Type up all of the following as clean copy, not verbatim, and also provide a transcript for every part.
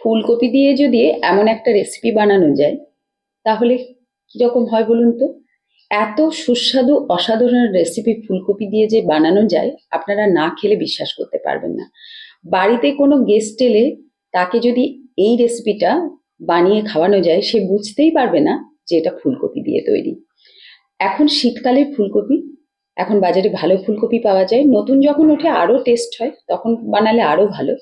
ফুলকপি দিয়ে যদি এমন একটা রেসিপি বানানো যায় তাহলে কিরকম হয় বলুন তো। এত সুস্বাদু অসাধারণ রেসিপি ফুলকপি দিয়ে যে বানানো যায় আপনারা না খেলে বিশ্বাস করতে পারবেন না। বাড়িতে কোনো গেস্ট এলে তাকে যদি এই রেসিপিটা বানিয়ে খাওয়ানো যায় সে বুঝতেই পারবে না যে এটা ফুলকপি দিয়ে তৈরি। এখন শীতকালে ফুলকপি, এখন বাজারে ভালো ফুলকপি পাওয়া যায়, নতুন যখন ওঠে আরো টেস্ট হয়, তখন বানালে আরো ভালো।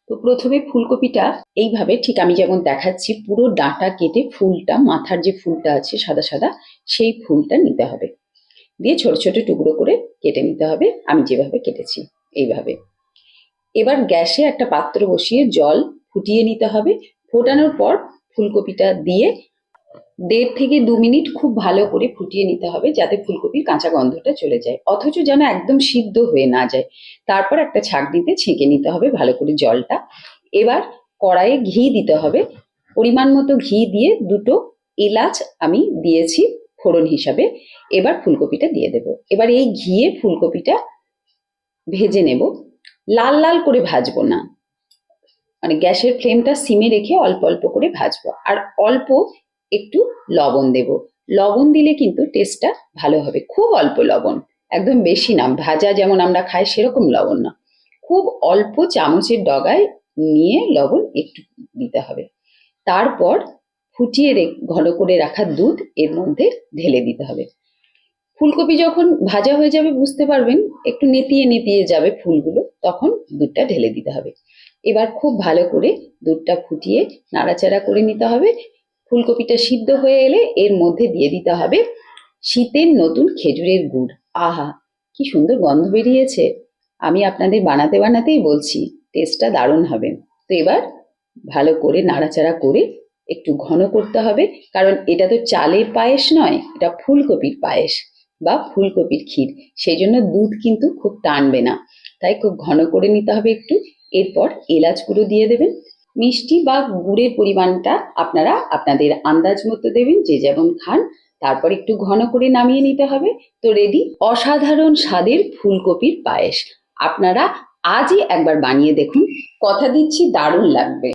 তো প্রথমে ফুলকপিটা এইভাবে ঠিক আমি যেমন দেখাচ্ছি পুরো ডাঁটা কেটে ফুলটা, মাথার যে ফুলটা আছে সাদা সাদা, সেই ফুলটা নিতে হবে, দিয়ে ছোট ছোট টুকরো করে কেটে নিতে হবে, আমি যেভাবে কেটেছি এইভাবে। এবার গ্যাসে একটা পাত্র বসিয়ে জল ফুটিয়ে নিতে হবে। ফোটানোর পর ফুলকপিটা দিয়ে 1.5 থেকে 2 মিনিট খুব ভালো করে ফুটিয়ে নিতে হবে যাতে ফুলকপির কাঁচা গন্ধটা চলে যায়, অথচ যেন একদম সিদ্ধ হয়ে না যায়। তারপর একটা ছাঁকনিতে ছেঁকে নিতে হবে ভালো করে জলটা। এবার কড়াইয়ে ঘি দিতে হবে, পরিমাণ মতো ঘি দিয়ে 2টো এলাচ আমি দিয়েছি ফোড়ন হিসাবে। এবার ফুলকপিটা দিয়ে দেব। এবার এই ঘিয়ে ফুলকপিটা ভেজে নেব, লাল লাল করে ভাজবো না, মানে গ্যাসের ফ্লেমটা সিমে রেখে অল্প অল্প করে ভাজবো। আর অল্প একটু লবণ দেব, লবণ দিলে কিন্তু টেস্টটা ভালো হবে। খুব অল্প লবণ, একদম বেশি না, ভাজা যেমন আমরা খাই সেরকম লবণ না, খুব অল্প চামচের ডগায় নিয়ে লবণ একটু দিতে হবে। তারপর ফুটিয়ে ঘন করে রাখা দুধ এর মধ্যে ঢেলে দিতে হবে। ফুলকপি যখন ভাজা হয়ে যাবে বুঝতে পারবেন একটু নেতিয়ে নেতিয়ে যাবে ফুলগুলো, তখন দুধটা ঢেলে দিতে হবে। এবার খুব ভালো করে দুধটা ফুটিয়ে নাড়াচাড়া করে নিতে হবে। ফুলকপিটা সিদ্ধ হয়ে এলে এর মধ্যে দিয়ে দিতে হবে শীতের নতুন খেজুরের গুড়। আহা, কি সুন্দর গন্ধ বেরিয়েছে! আমি আপনাদের বানাতে বানাতেই বলছি টেস্টটা দারুণ হবে। তো এবার ভালো করে নাড়াচাড়া করে একটু ঘন করতে হবে, কারণ এটা তো চালের পায়েস নয়, এটা ফুলকপির পায়েস বা ফুলকপির ক্ষীর, সেই জন্য দুধ কিন্তু খুব টানবে না, তাই খুব ঘন করে নিতে হবে একটু। এরপর এলাচ গুঁড়ো দিয়ে দেবেন, মিষ্টি বা গুড়ের পরিমাণটা আপনারা আপনাদের আন্দাজ মতো দেবেন, যে যেমন খান। তারপর একটু ঘন করে নামিয়ে নিতে হবে। তো রেডি অসাধারণ স্বাদের ফুলকপির পায়েস। আপনারা আজই একবার বানিয়ে দেখুন, কথা দিচ্ছি দারুণ লাগবে।